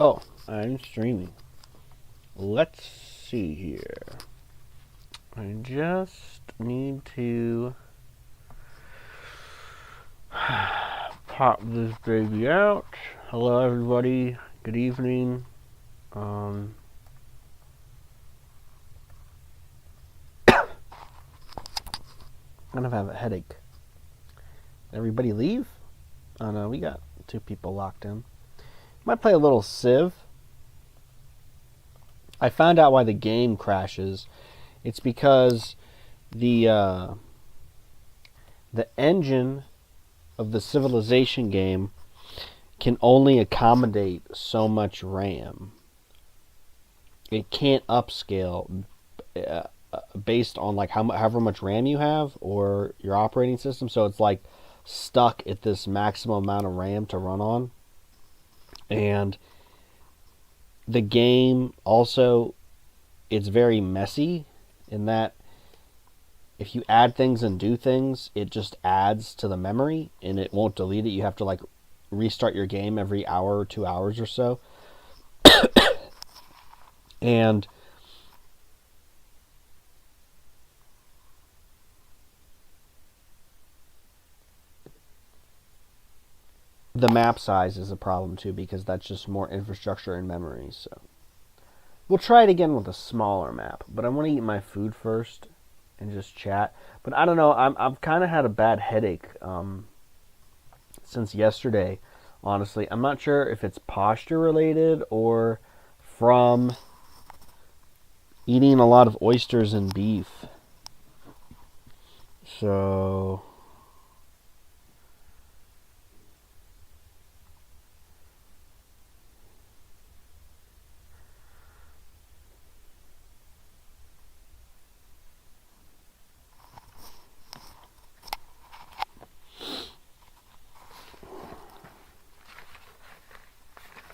Oh, I'm streaming. Let's see here. I just need to pop this baby out. Hello, everybody. Good evening. I kind of have a headache. Everybody leave? Oh no, we got 2 people locked in. Might play a little Civ. I found out why the game crashes. It's because the engine of the Civilization game can only accommodate so much RAM. It can't upscale based on like however much RAM you have or your operating system. So it's like stuck at this maximum amount of RAM to run on. And the game also, it's very messy in that if you add things and do things, it just adds to the memory and it won't delete it. You have to like restart your game every hour or 2 hours or so. And the map size is a problem too, because that's just more infrastructure and memory. So we'll try it again with a smaller map, but I want to eat my food first and just chat. But I don't know, I've kind of had a bad headache since yesterday, honestly. I'm not sure if it's posture related or from eating a lot of oysters and beef. So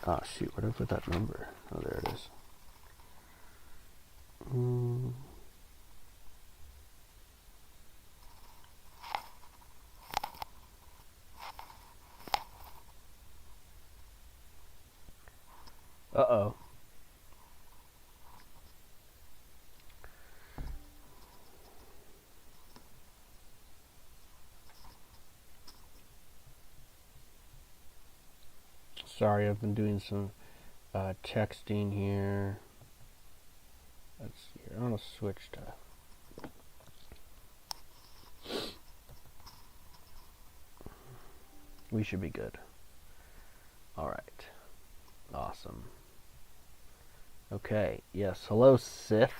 oh shoot, where did I put that number? Oh, there it is. Uh-oh. Sorry, I've been doing some texting here. Let's see here. I'm going to switch to... We should be good. Alright. Awesome. Okay. Yes. Hello, Sith.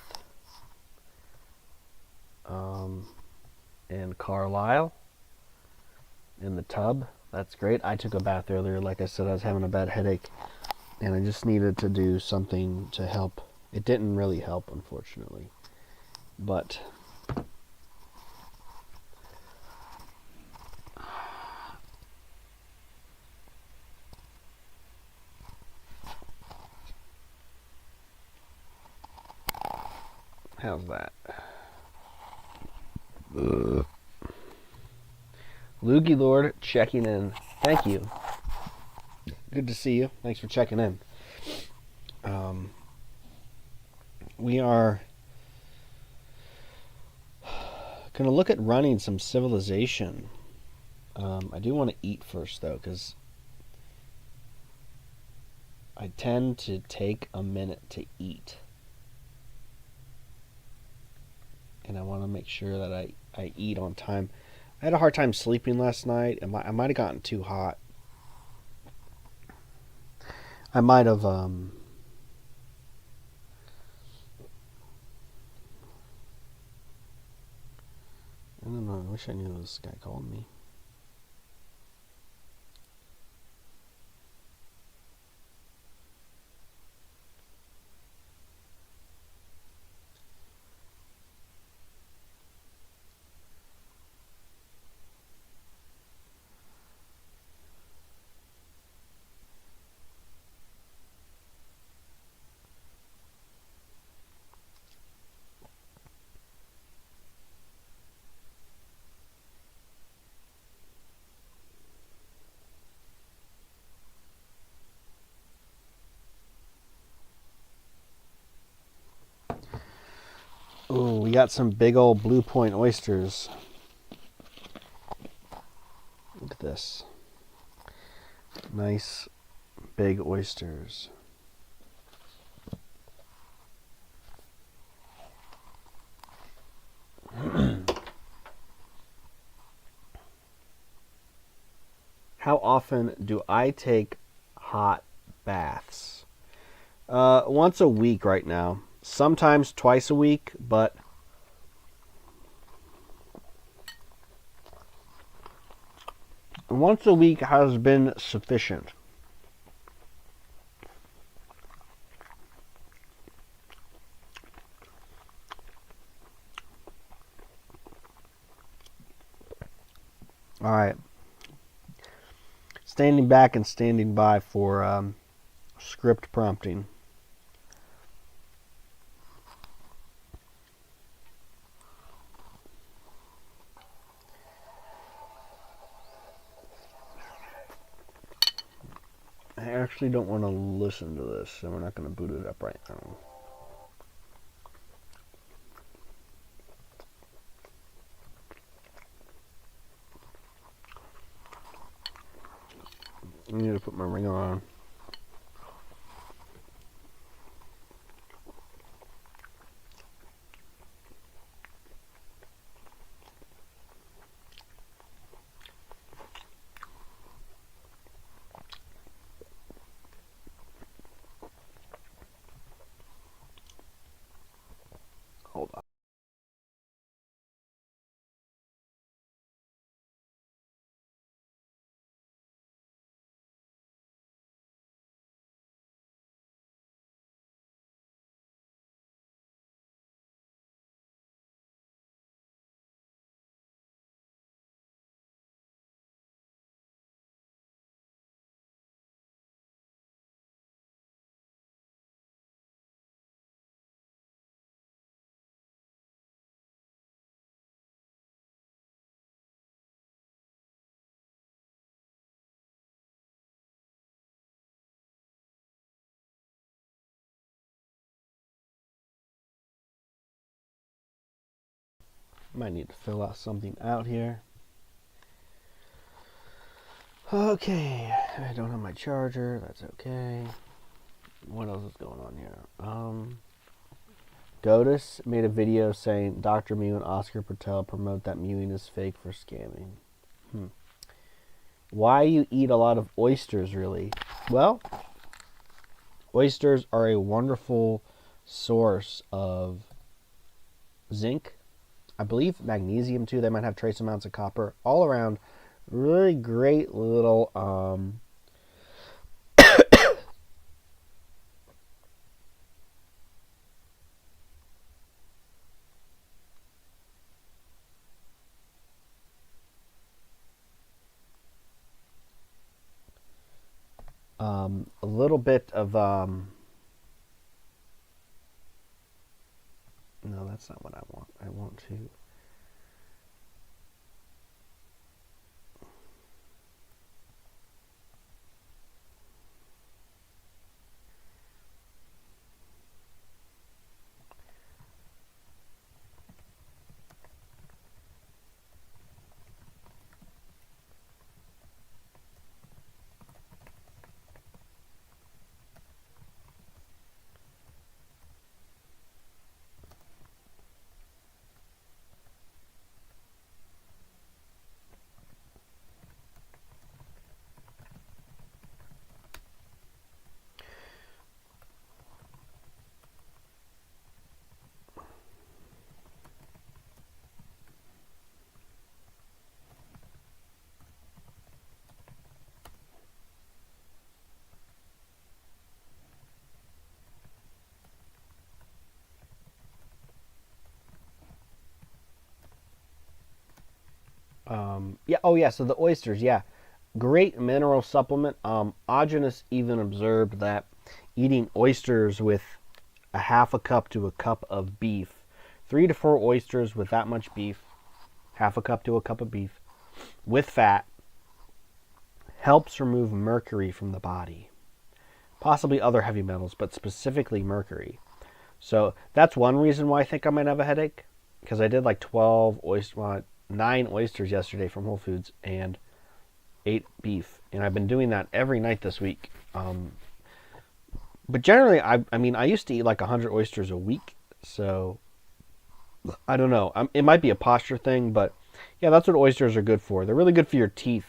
And Carlisle. In the tub. That's great. I took a bath earlier. Like I said, I was having a bad headache. And I just needed to do something to help. It didn't really help, unfortunately. But... how's that? Loogie Lord checking in. Thank you. Good to see you. Thanks for checking in. We are going to look at running some Civilization. I do want to eat first, though, because I tend to take a minute to eat. And I want to make sure that I eat on time. I had a hard time sleeping last night. I might have gotten too hot. I might have... I don't know. I wish I knew this guy called me. Ooh, we got some big old Blue Point oysters. Look at this. Nice big oysters. How often do I take hot baths? Once a week right now. Sometimes twice a week, but once a week has been sufficient. All right. Standing back and standing by for script prompting. I actually don't want to listen to this, so we're not going to boot it up right now. I need to put my ringer on. Hold on. Might need to fill out something out here. Okay, I don't have my charger. That's okay. What else is going on here? Godus made a video saying Dr. Mew and Oscar Patel promote that mewing is fake for scamming. Why you eat a lot of oysters, really? Well, oysters are a wonderful source of zinc. I believe magnesium too. They might have trace amounts of copper. All around, really great little a little bit of no, that's not what I want. I want to yeah, oh yeah, so the oysters, yeah. Great mineral supplement. Ogenus even observed that eating oysters with a half a cup to a cup of beef, 3 to 4 oysters with that much beef, half a cup to a cup of beef, with fat, helps remove mercury from the body. Possibly other heavy metals, but specifically mercury. So that's one reason why I think I might have a headache, because I did like 9 oysters yesterday from Whole Foods and 8 beef, and I've been doing that every night this week. But generally, I mean, I used to eat like 100 oysters a week, so I don't know. It might be a posture thing, but yeah, that's what oysters are good for. They're really good for your teeth.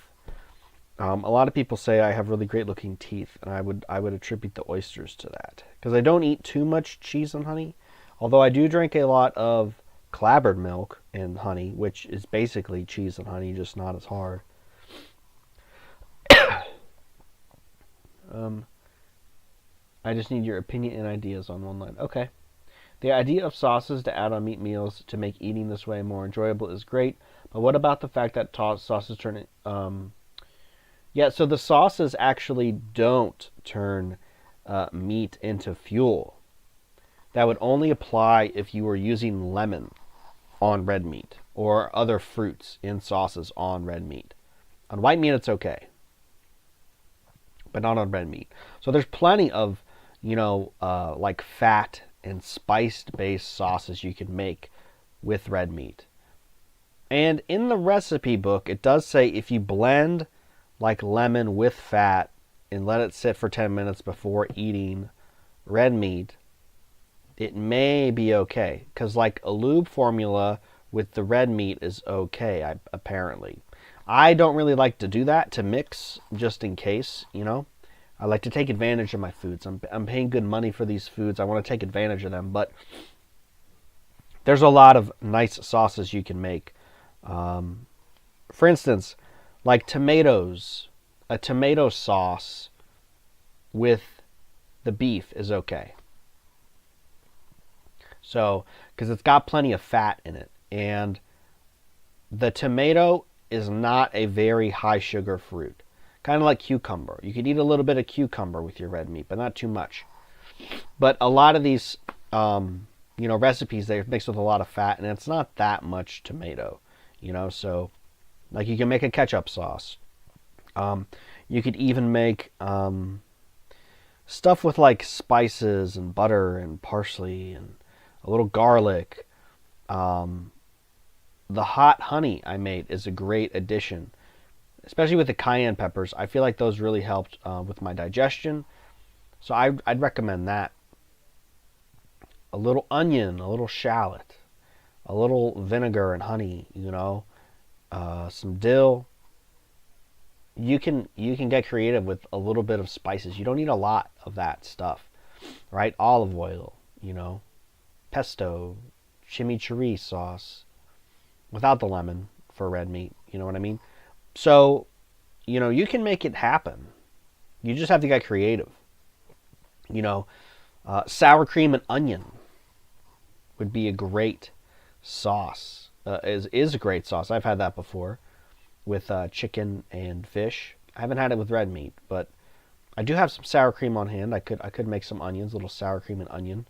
A lot of people say I have really great looking teeth, and I would attribute the oysters to that, because I don't eat too much cheese and honey, although I do drink a lot of clabbered milk and honey, which is basically cheese and honey, just not as hard. I just need your opinion and ideas on one line. Okay. The idea of sauces to add on meat meals to make eating this way more enjoyable is great, but what about the fact that sauces turn yeah, so the sauces actually don't turn meat into fuel. That would only apply if you were using lemon on red meat or other fruits in sauces on red meat. On white meat, it's okay, but not on red meat. So there's plenty of, like fat and spiced-based sauces you can make with red meat. And in the recipe book, it does say if you blend like lemon with fat and let it sit for 10 minutes before eating red meat, it may be okay. Because like a lube formula with the red meat is okay, apparently. I don't really like to do that, to mix just in case, I like to take advantage of my foods. I'm paying good money for these foods. I want to take advantage of them. But there's a lot of nice sauces you can make. For instance, like tomatoes, a tomato sauce with the beef is okay. So, because it's got plenty of fat in it. And the tomato is not a very high sugar fruit. Kind of like cucumber. You could eat a little bit of cucumber with your red meat, but not too much. But a lot of these, recipes, they're mixed with a lot of fat, and it's not that much tomato, so like you can make a ketchup sauce. You could even make stuff with like spices and butter and parsley and a little garlic. The hot honey I made is a great addition, especially with the cayenne peppers. I feel like those really helped with my digestion, so I'd recommend that. A little onion, a little shallot, a little vinegar and honey, some dill. You can get creative with a little bit of spices. You don't need a lot of that stuff, right? Olive oil, pesto, chimichurri sauce, without the lemon for red meat. You know what I mean? So, you can make it happen. You just have to get creative. Sour cream and onion would be a great sauce. Is a great sauce. I've had that before with chicken and fish. I haven't had it with red meat, but I do have some sour cream on hand. I could make some onions, a little sour cream and onion.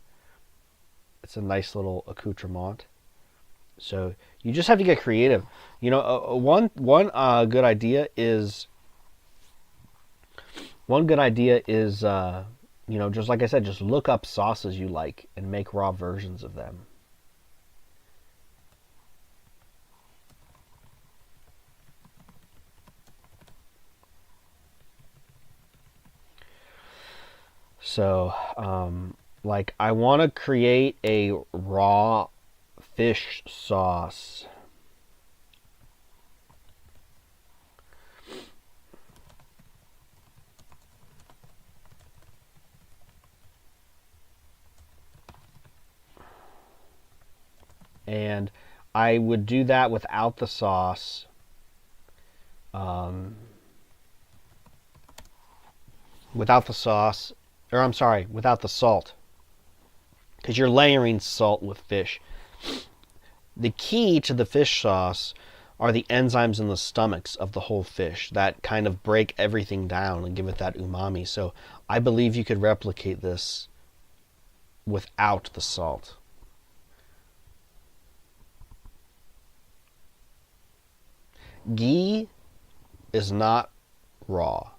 It's a nice little accoutrement. So you just have to get creative. One good idea is just like I said, just look up sauces you like and make raw versions of them. So, like I want to create a raw fish sauce. And I would do that without the sauce. Without the sauce, or I'm sorry, without the salt. Because you're layering salt with fish. The key to the fish sauce are the enzymes in the stomachs of the whole fish that kind of break everything down and give it that umami. So I believe you could replicate this without the salt. Ghee is not raw.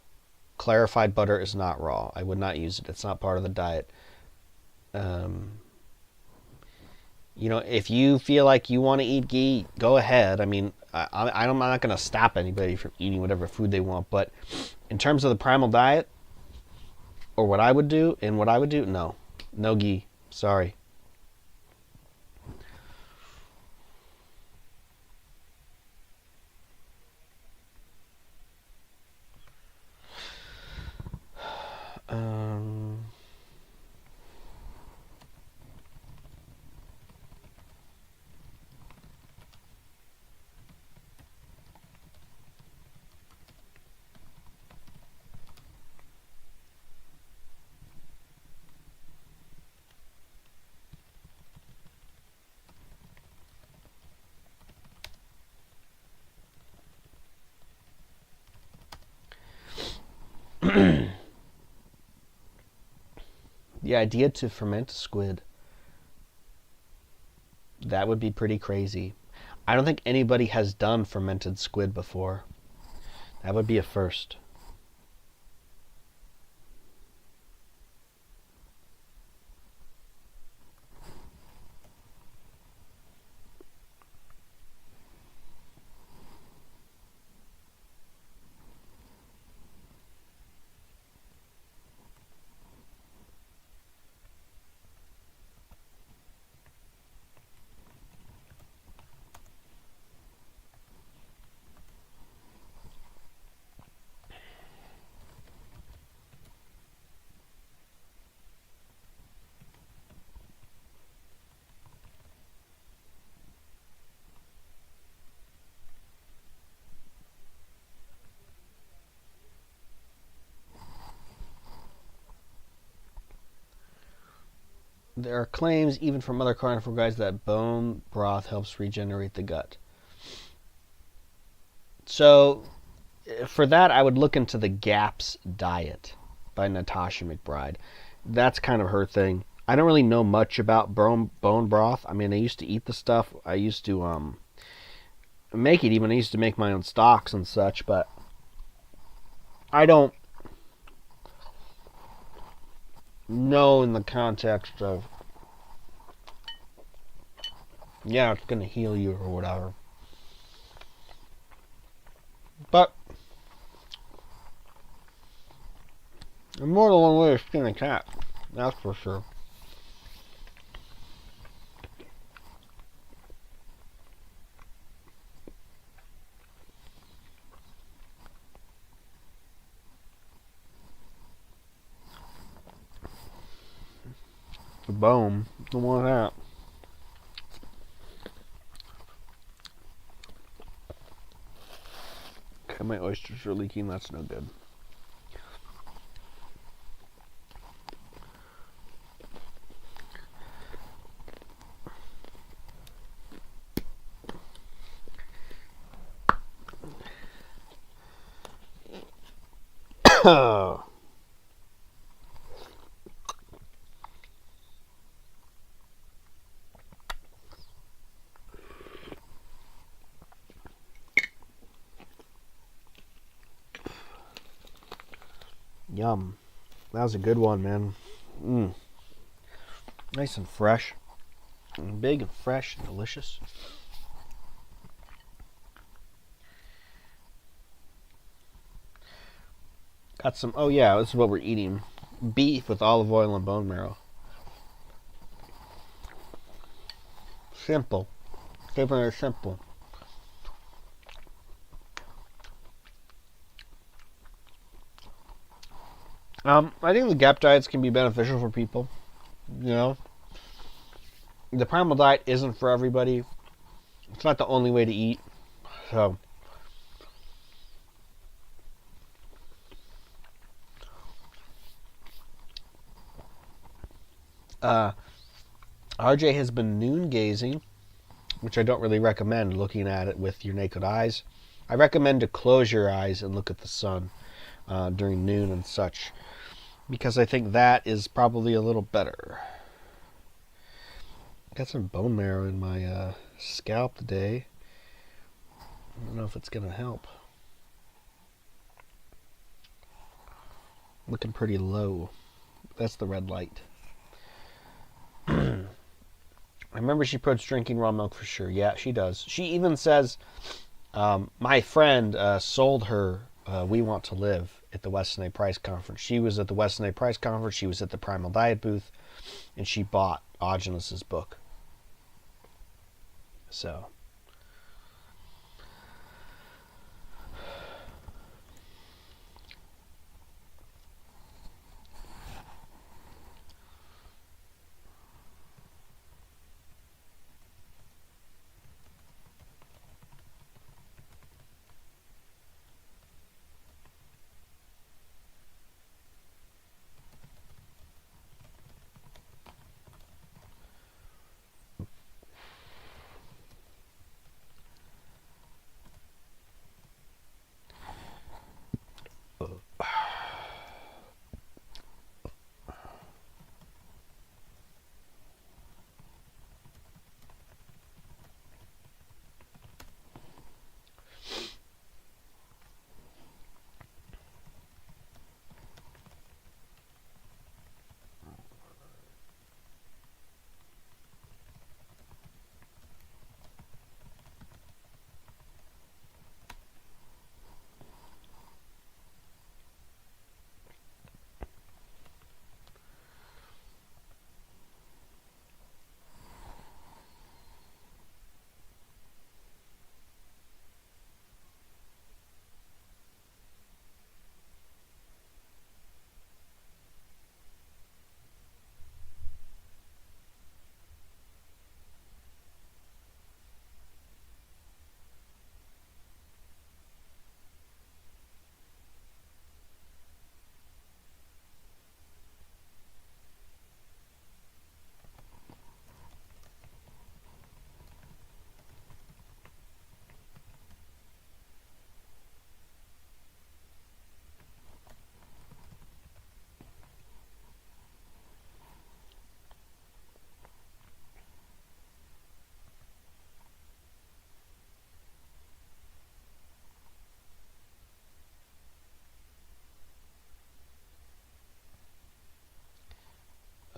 Clarified butter is not raw. I would not use it. It's not part of the diet. You know, if you feel like you want to eat ghee, go ahead. I mean, I'm not going to stop anybody from eating whatever food they want. But in terms of the primal diet, or what I would do, no. No ghee. Sorry. Um... The idea to ferment a squid, that would be pretty crazy. I don't think anybody has done fermented squid before. That would be a first. There are claims, even from other carnivore guys, that bone broth helps regenerate the gut. So, for that, I would look into the GAPS diet by Natasha McBride. That's kind of her thing. I don't really know much about bone broth. I mean, I used to eat the stuff. I used to make it even. I used to make my own stocks and such, but I don't know in the context of, yeah, it's going to heal you or whatever. But there's more than one way to skin a cat. That's for sure. The bone, don't want that. Okay, my oysters are leaking. That's no good. Yum. That was a good one, man. Nice and fresh. And big and fresh and delicious. Got some, oh yeah, this is what we're eating. Beef with olive oil and bone marrow. Simple. Keeping it simple. I think the GAP diets can be beneficial for people. You know, the primal diet isn't for everybody. It's not the only way to eat. So, RJ has been noon gazing, which I don't really recommend looking at it with your naked eyes. I recommend to close your eyes and look at the sun during noon and such, because I think that is probably a little better. Got some bone marrow in my scalp today. I don't know if it's going to help. Looking pretty low. That's the red light. I remember she puts drinking raw milk for sure. Yeah, she does. She even says, my friend sold her We Want to Live at the Weston A. Price conference. She was at the Weston A. Price conference. She was at the Primal Diet booth, and she bought Augenus's book. So...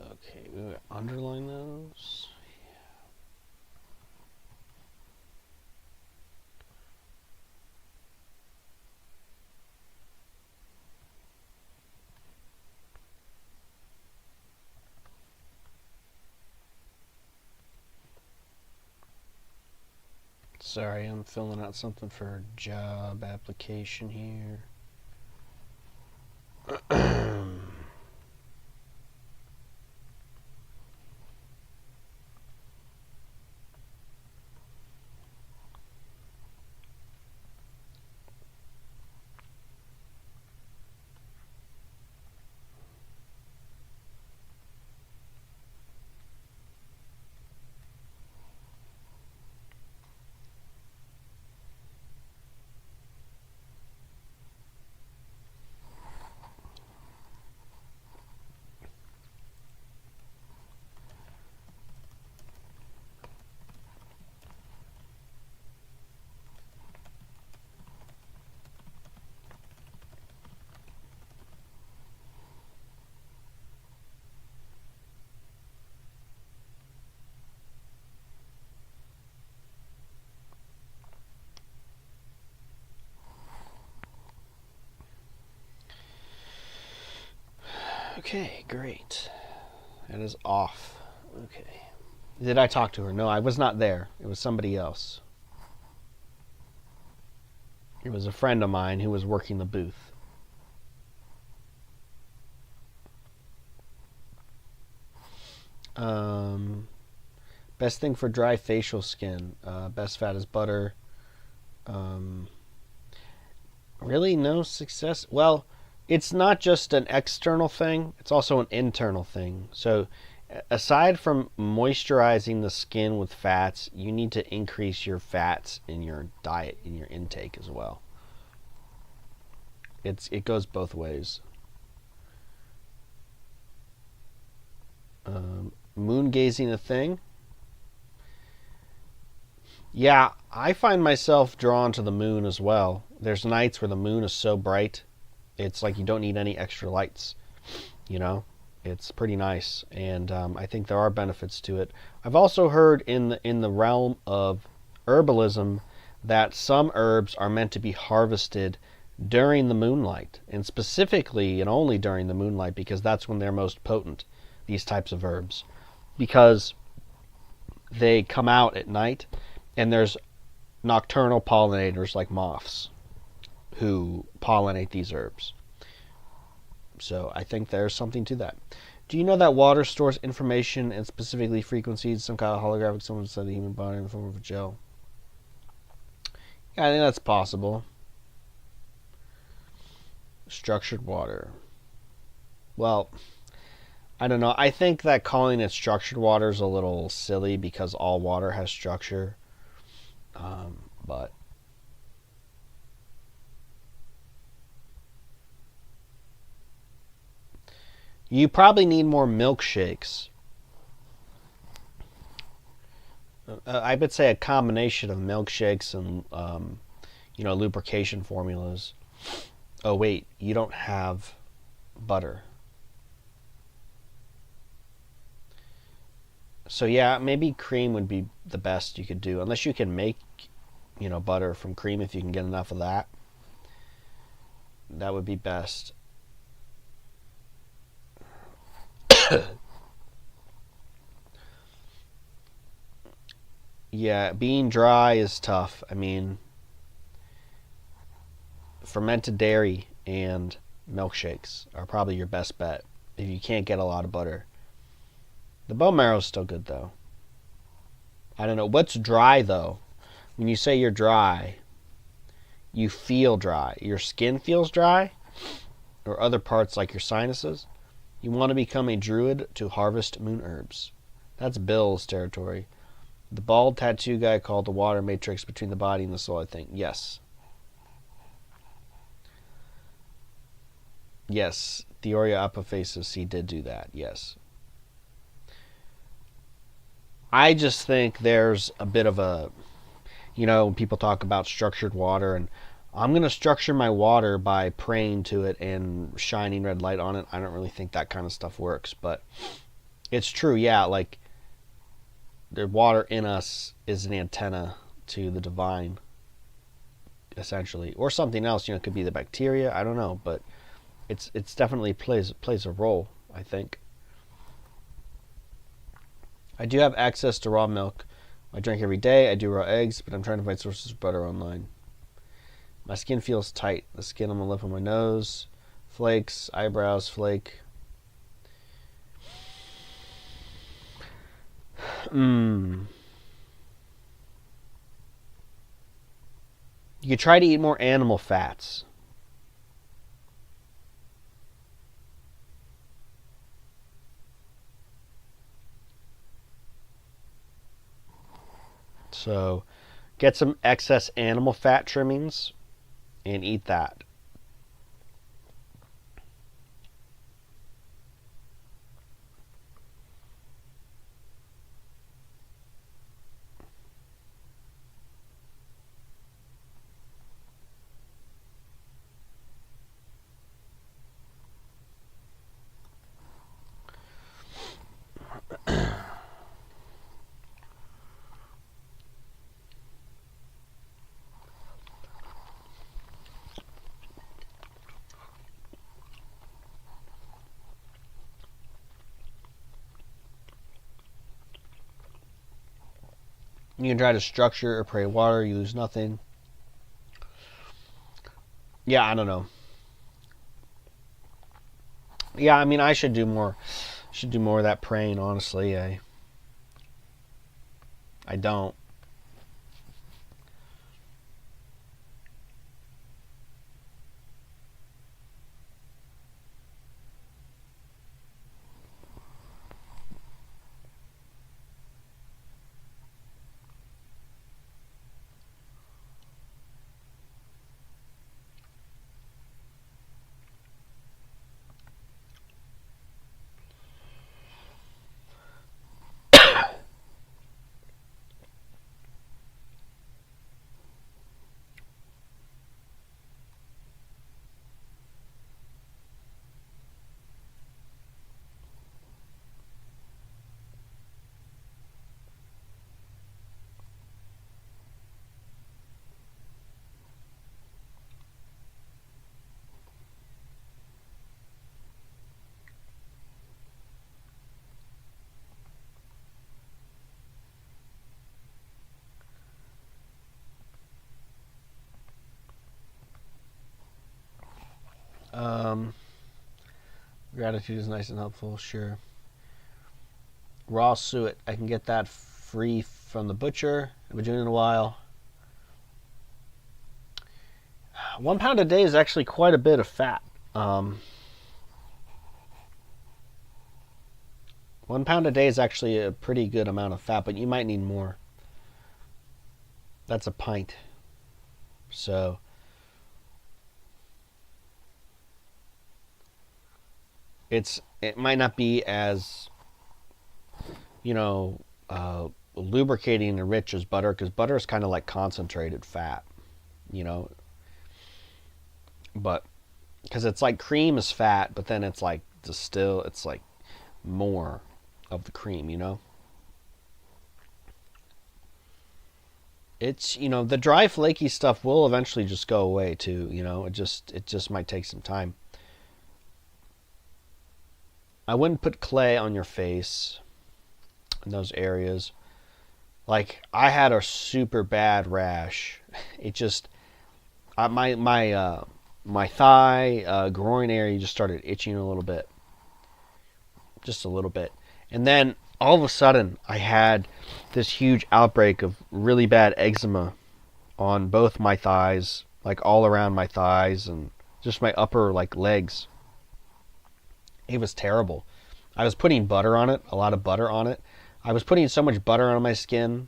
Okay, we underline those. Sorry, I'm filling out something for a job application here. Okay, great. It is off. Okay. Did I talk to her? No, I was not there. It was somebody else. It was a friend of mine who was working the booth. Best thing for dry facial skin. Best fat is butter. Really no success. Well, it's not just an external thing, it's also an internal thing. So aside from moisturizing the skin with fats, you need to increase your fats in your diet, in your intake as well. It goes both ways. Moon gazing a thing? Yeah, I find myself drawn to the moon as well. There's nights where the moon is so bright, it's like you don't need any extra lights, you know? It's pretty nice, and I think there are benefits to it. I've also heard in the realm of herbalism that some herbs are meant to be harvested during the moonlight, and specifically and only during the moonlight, because that's when they're most potent, these types of herbs, because they come out at night, and there's nocturnal pollinators like moths who pollinate these herbs. So I think there's something to that. Do you know that water stores information and specifically frequencies, some kind of holographic someone inside the human body in the form of a gel? Yeah, I think that's possible. Structured water. Well, I don't know. I think that calling it structured water is a little silly because all water has structure. But you probably need more milkshakes. I would say a combination of milkshakes and lubrication formulas. Oh wait, you don't have butter. So yeah, maybe cream would be the best you could do, unless you can make, butter from cream if you can get enough of that. That would be best. Yeah, being dry is tough. I mean, fermented dairy and milkshakes are probably your best bet if you can't get a lot of butter. The bone marrow is still good though. I don't know. What's dry though? When you say you're dry, you feel dry. Your skin feels dry, or other parts like your sinuses. You want to become a druid to harvest moon herbs. That's Bill's territory. The bald tattoo guy called the water matrix between the body and the soul, I think. Yes. Yes. Theoria Apophasis, he did do that. Yes. I just think there's a bit of a, when people talk about structured water, and I'm going to structure my water by praying to it and shining red light on it. I don't really think that kind of stuff works, but it's true. Yeah, like the water in us is an antenna to the divine, essentially, or something else. It could be the bacteria. I don't know, but it's definitely plays a role, I think. I do have access to raw milk. I drink every day. I do raw eggs, but I'm trying to find sources of butter online. My skin feels tight. The skin on the lip of my nose flakes, eyebrows flake. You could try to eat more animal fats. So get some excess animal fat trimmings and eat that. You can try to structure or pray water. You lose nothing. Yeah, I don't know. Yeah, I mean, I should do more. Should do more of that praying. Honestly, I don't. Gratitude is nice and helpful, sure. Raw suet, I can get that free from the butcher. I've been doing it in a while. 1 pound a day is actually quite a bit of fat. 1 pound a day is actually a pretty good amount of fat, but you might need more. That's a pint. So it might not be as, lubricating and rich as butter, because butter is kind of like concentrated fat, but because it's like cream is fat, but then it's like it's like more of the cream, It's, the dry flaky stuff will eventually just go away too, it just might take some time. I wouldn't put clay on your face in those areas. Like, I had a super bad rash. It just, my thigh, groin area just started itching a little bit. Just a little bit. And then all of a sudden I had this huge outbreak of really bad eczema on both my thighs, like all around my thighs and just my upper like legs. It was terrible. I was putting butter on it, a lot of butter on it. I was putting so much butter on my skin,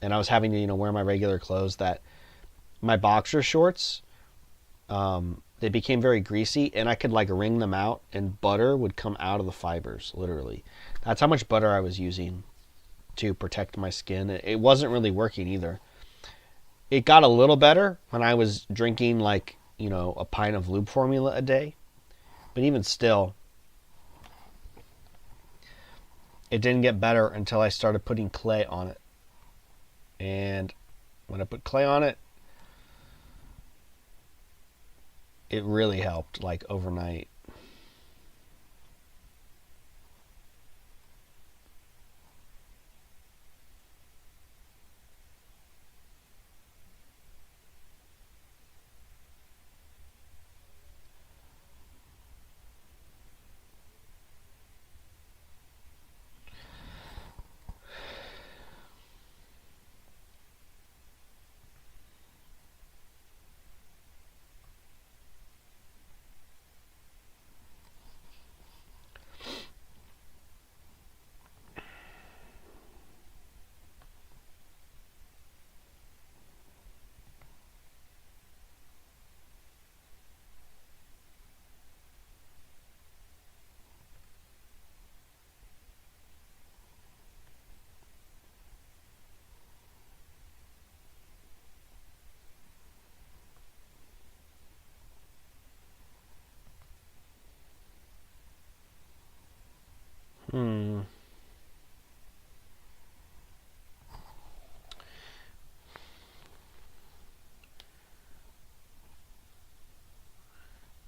and I was having to, wear my regular clothes, that my boxer shorts, they became very greasy, and I could like wring them out, and butter would come out of the fibers, literally. That's how much butter I was using to protect my skin. It wasn't really working either. It got a little better when I was drinking like, a pint of lube formula a day. But even still, it didn't get better until I started putting clay on it. And when I put clay on it, it really helped, like overnight.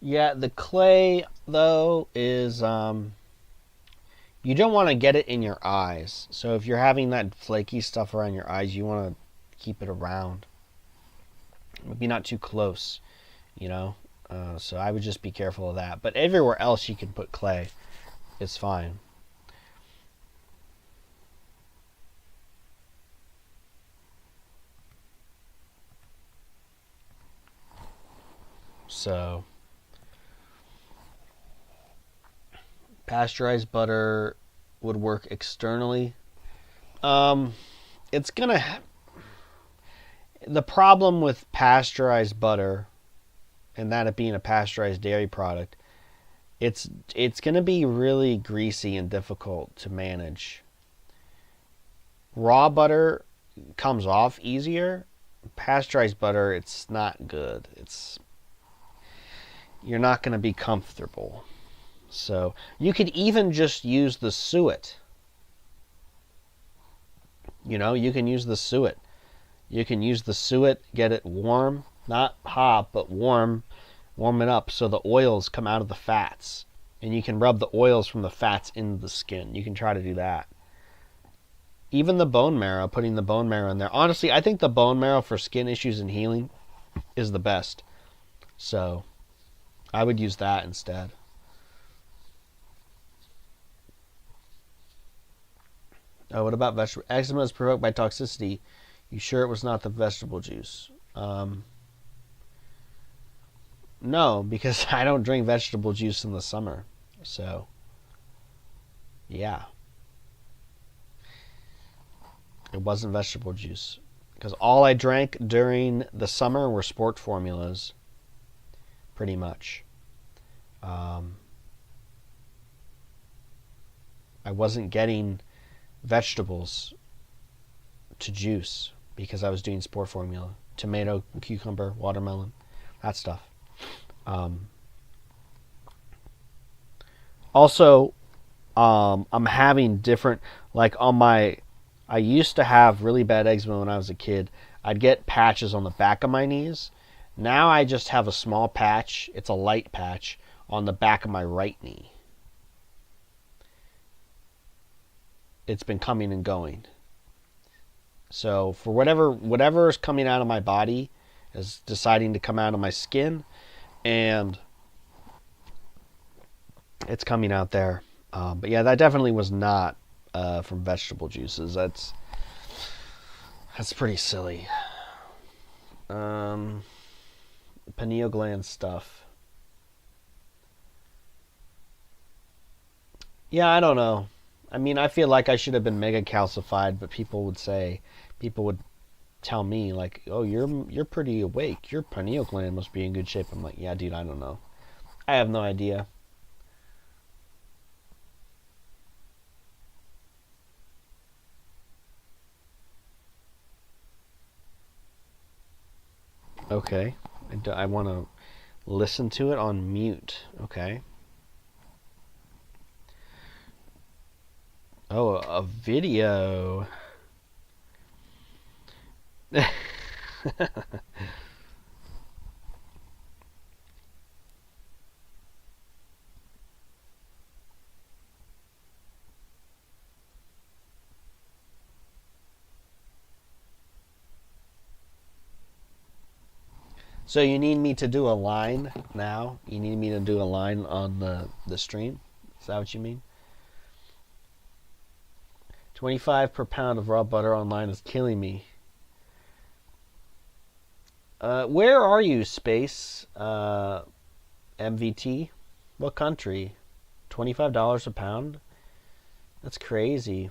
Yeah, the clay though is you don't want to get it in your eyes. So if you're having that flaky stuff around your eyes, you want to keep it around. Maybe not too close, so I would just be careful of that. But everywhere else you can put clay. It's fine. So pasteurized butter would work externally. It's gonna the problem with pasteurized butter, and that it being a pasteurized dairy product, it's gonna be really greasy and difficult to manage. Raw butter comes off easier. Pasteurized butter, it's not good. You're not gonna be comfortable. So you could even just use the suet. You can use the suet. You can use the suet, get it warm, not hot, but warm it up so the oils come out of the fats. And you can rub the oils from the fats into the skin. You can try to do that. Even the bone marrow, putting the bone marrow in there. Honestly, I think the bone marrow for skin issues and healing is the best. So I would use that instead. Oh, what about vegetable? Eczema is provoked by toxicity. You sure it was not the vegetable juice? No, because I don't drink vegetable juice in the summer. So, yeah. It wasn't vegetable juice. Because all I drank during the summer were sport formulas. Pretty much. I wasn't getting vegetables to juice because I was doing sport formula. Tomato, cucumber, watermelon, that stuff. Also, I'm having different, like on my, I used to have really bad eczema when I was a kid. I'd get patches on the back of my knees. Now I just have a small patch, it's a light patch, on the back of my right knee. It's been coming and going. So for whatever is coming out of my body is deciding to come out of my skin, and it's coming out there. But yeah, that definitely was not from vegetable juices. That's pretty silly. Pineal gland stuff. Yeah, I don't know. I mean, I feel like I should have been mega calcified, but people would tell me like, "Oh, you're pretty awake. Your pineal gland must be in good shape." I'm like, "Yeah, dude, I don't know. I have no idea." Okay. I want to listen to it on mute. Okay. Oh, a video. So you need me to do a line now? You need me to do a line on the stream? Is that what you mean? 25 per pound of raw butter online is killing me. Where are you, Space? MVT? What country? $25 a pound? That's crazy.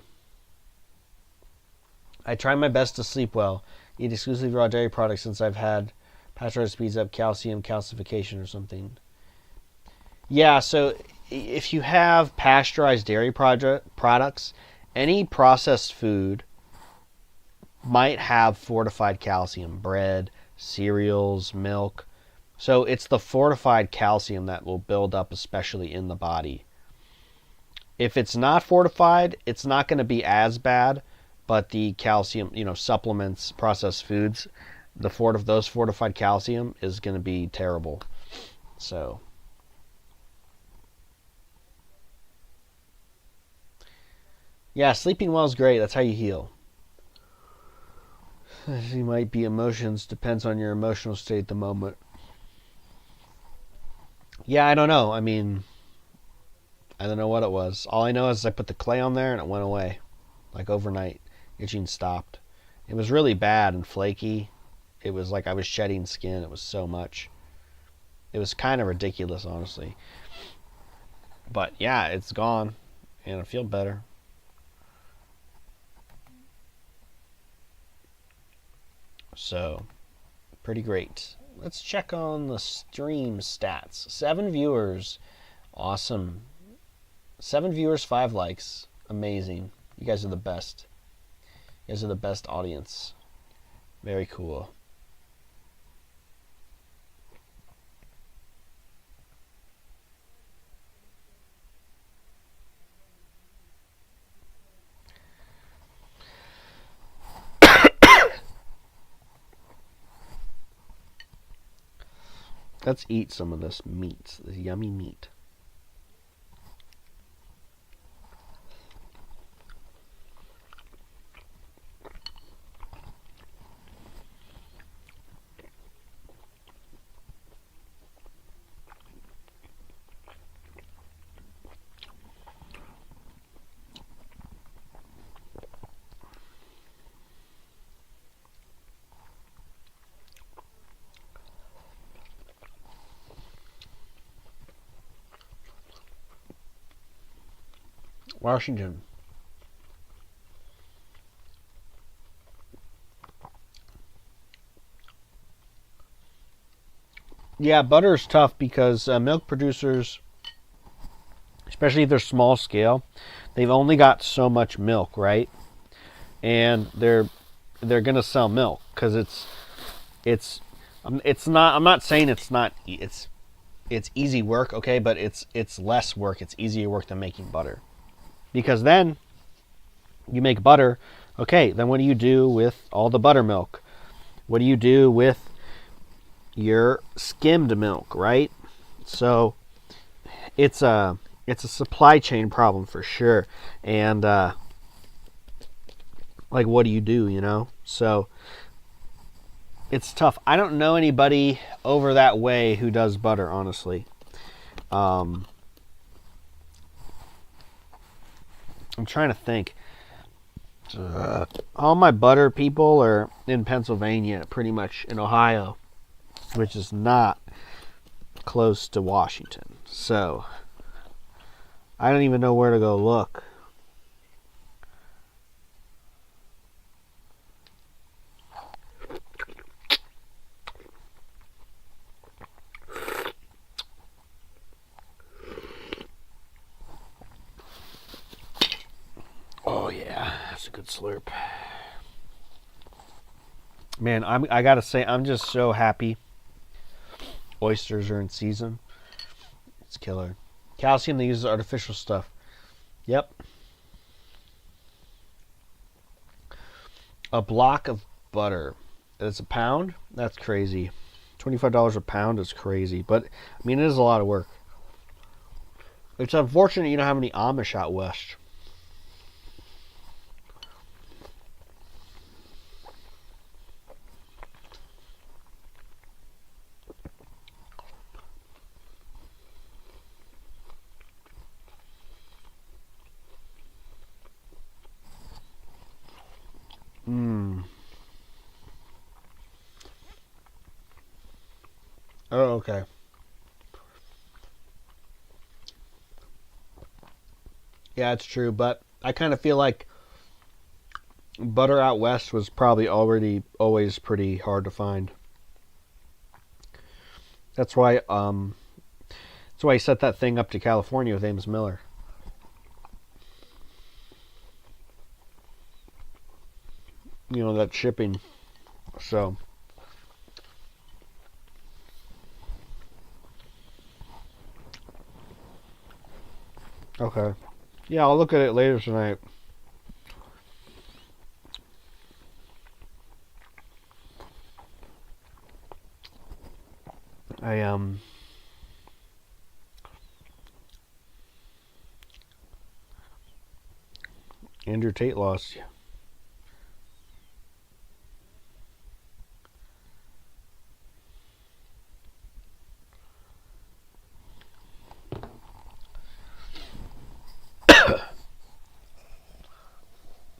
I try my best to sleep well. Eat exclusively raw dairy products since I've had pasteurized speeds up calcification or something. Yeah, so if you have pasteurized dairy products, any processed food might have fortified calcium. Bread, cereals, milk. So it's the fortified calcium that will build up especially in the body. If it's not fortified, it's not going to be as bad, but the calcium, supplements, processed foods, those fortified calcium is going to be terrible. So yeah, sleeping well is great. That's how you heal. You might be emotions, depends on your emotional state at the moment. Yeah, I don't know. I mean, I don't know what it was. All I know is I put the clay on there and it went away. Like overnight, itching stopped. It was really bad and flaky. It was like I was shedding skin. It was so much. It was kind of ridiculous, honestly. But yeah, it's gone. And I feel better. So, pretty great. Let's check on the stream stats. 7 viewers. Awesome. 7 viewers, 5 likes. Amazing. You guys are the best. You guys are the best audience. Very cool. Let's eat some of this meat, this yummy meat. Washington. Yeah, butter is tough because milk producers, especially if they're small scale, they've only got so much milk, right? And they're gonna sell milk because it's not. I'm not saying it's not. It's easy work, okay, but it's less work. It's easier work than making butter, because then you make butter. Okay, then what do you do with all the buttermilk? What do you do with your skimmed milk, right? So it's a supply chain problem for sure. And like, what do you do, you know? So it's tough. I don't know anybody over that way who does butter, honestly. I'm trying to think. All my butter people are in Pennsylvania, pretty much, in Ohio, which is not close to Washington. So I don't even know where to go look. Oh yeah, that's a good slurp. Man, I gotta say, I'm just so happy oysters are in season. It's killer. Calcium, they use artificial stuff. Yep. A block of butter. It's a pound? That's crazy. $25 a pound is crazy. But, I mean, it is a lot of work. It's unfortunate you don't have any Amish out west. Oh, okay. Yeah, it's true, but I kind of feel like butter out west was probably already always pretty hard to find. That's why he set that thing up to California with Amos Miller. You know, that shipping. So okay. Yeah, I'll look at it later tonight. I Andrew Tate lost.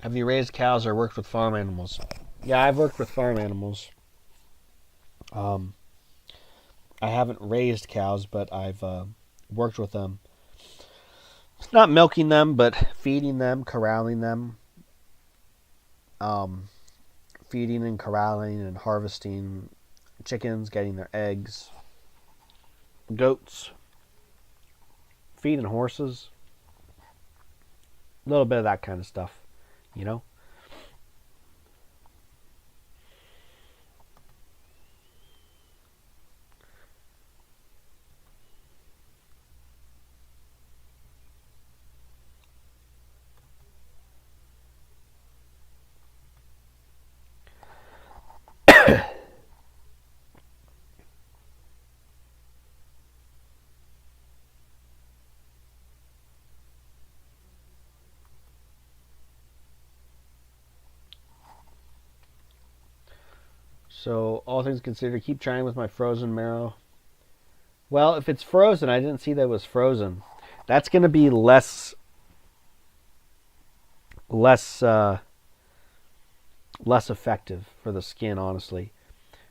Have you raised cows or worked with farm animals? Yeah, I've worked with farm animals. Um, I haven't raised cows, but I've worked with them. It's not milking them, but feeding them, corralling them, um, feeding and corralling and harvesting chickens, getting their eggs, goats, feeding horses, a little bit of that kind of stuff, you know? So, all things considered, keep trying with my frozen marrow. Well, if it's frozen, I didn't see that it was frozen. That's going to be less less effective for the skin, honestly.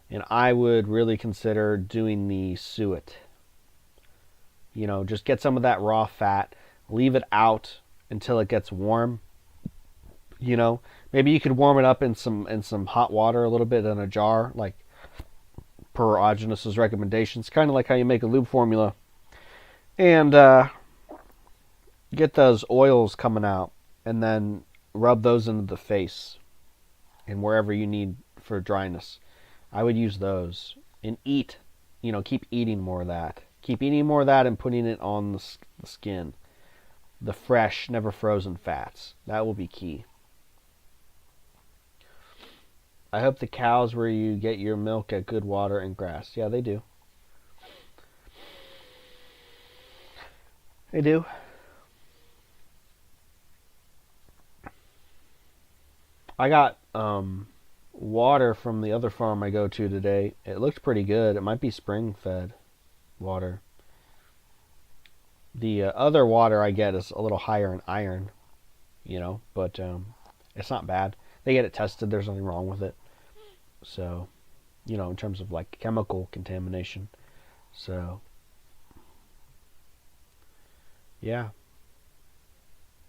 And I would really consider doing the suet. You know, just get some of that raw fat, leave it out until it gets warm. You know, maybe you could warm it up in some hot water a little bit in a jar, like per Agenus's recommendations, kind of like how you make a lube formula, and get those oils coming out, and then rub those into the face and wherever you need for dryness. I would use those and eat. You know, keep eating more of that. Keep eating more of that and putting it on the skin. The fresh, never frozen fats. That will be key. I hope the cows where you get your milk get good water and grass. Yeah, they do. They do. I got water from the other farm I go to today. It looked pretty good. It might be spring fed water. The other water I get is a little higher in iron, you know, but it's not bad. They get it tested. There's nothing wrong with it. So, you know, in terms of like chemical contamination. So, yeah.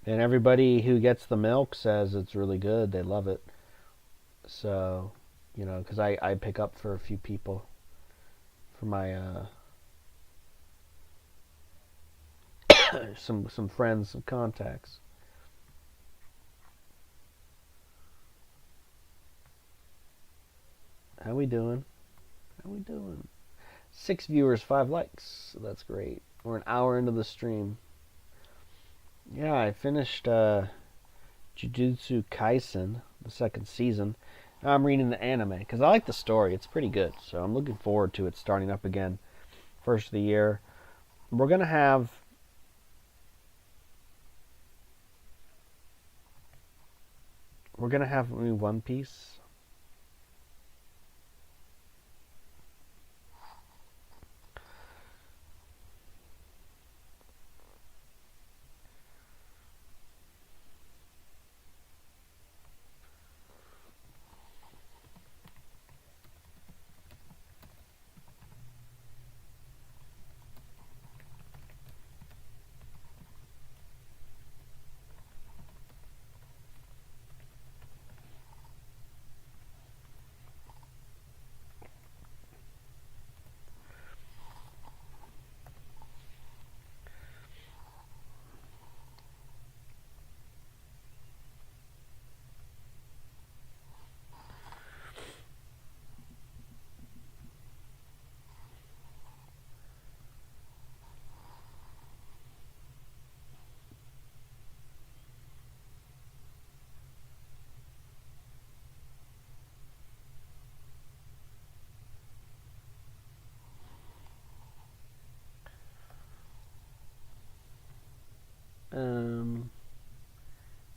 And everybody who gets the milk says it's really good. They love it. So, you know, because I pick up for a few people for my some friends, some contacts. How we doing? How we doing? 6 viewers, 5 likes. So that's great. We're an hour into the stream. Yeah, I finished Jujutsu Kaisen, the second season. Now I'm reading the anime because I like the story. It's pretty good, so I'm looking forward to it starting up again. First of the year. We're gonna have new One Piece.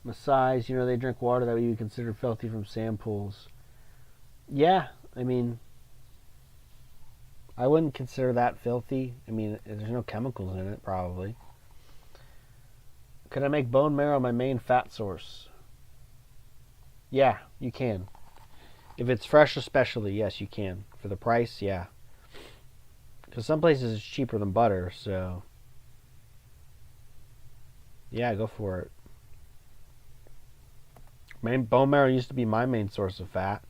Maasais, you know, they drink water that we would consider filthy from sand pools. Yeah, I mean, I wouldn't consider that filthy. I mean, there's no chemicals in it, probably. Could I make bone marrow my main fat source? Yeah, you can. If it's fresh especially, yes, you can. For the price, yeah. Because some places it's cheaper than butter, so... Yeah, go for it. Bone marrow used to be my main source of fat.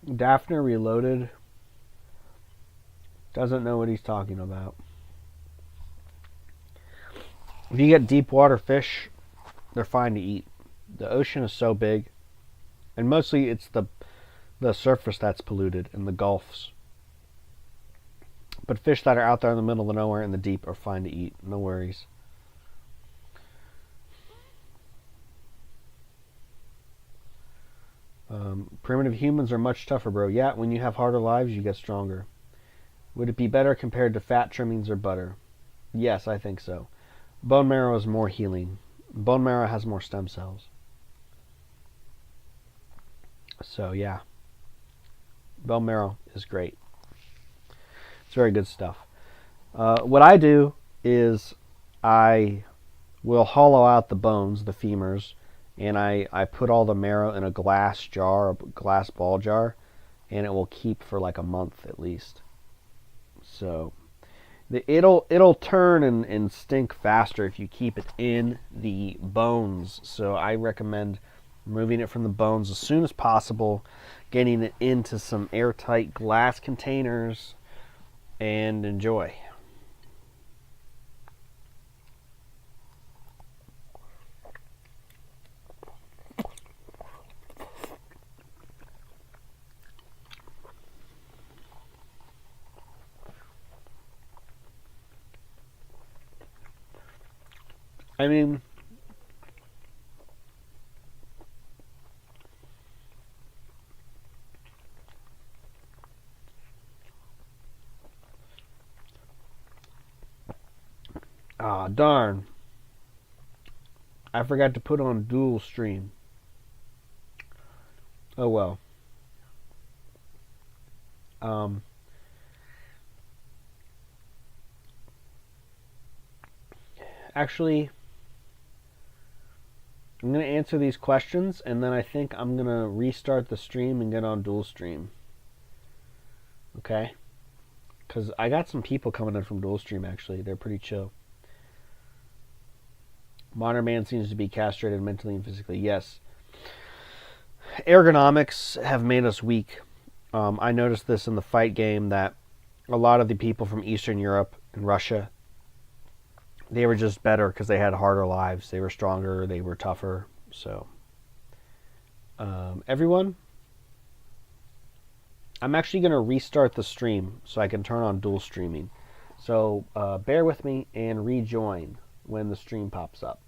Daphne Reloaded doesn't know what he's talking about. If you get deep water fish, they're fine to eat. The ocean is so big, and mostly it's the surface that's polluted in the gulfs. But fish that are out there in the middle of nowhere in the deep are fine to eat. No worries. Primitive humans are much tougher, bro. Yeah, when you have harder lives, you get stronger. Would it be better compared to fat trimmings or butter? Yes, I think so. Bone marrow is more healing. Bone marrow has more stem cells. So, yeah. Bone marrow is great. It's very good stuff. What I do is I will hollow out the bones, the femurs, and I put all the marrow in a glass jar, a glass ball jar, and it will keep for like a month at least. So it'll turn and stink faster if you keep it in the bones. So I recommend removing it from the bones as soon as possible, getting it into some airtight glass containers, and enjoy. I mean, darn. I forgot to put on dual stream. Oh well. Actually, I'm going to answer these questions, and then I think I'm going to restart the stream and get on dual stream. Okay? Because I got some people coming in from dual stream, actually. They're pretty chill. Modern man seems to be castrated mentally and physically. Yes. Ergonomics have made us weak. I noticed this in the fight game that a lot of the people from Eastern Europe and Russia, they were just better because they had harder lives. They were stronger. They were tougher. So, everyone, I'm actually going to restart the stream so I can turn on dual streaming. So, bear with me and rejoin when the stream pops up.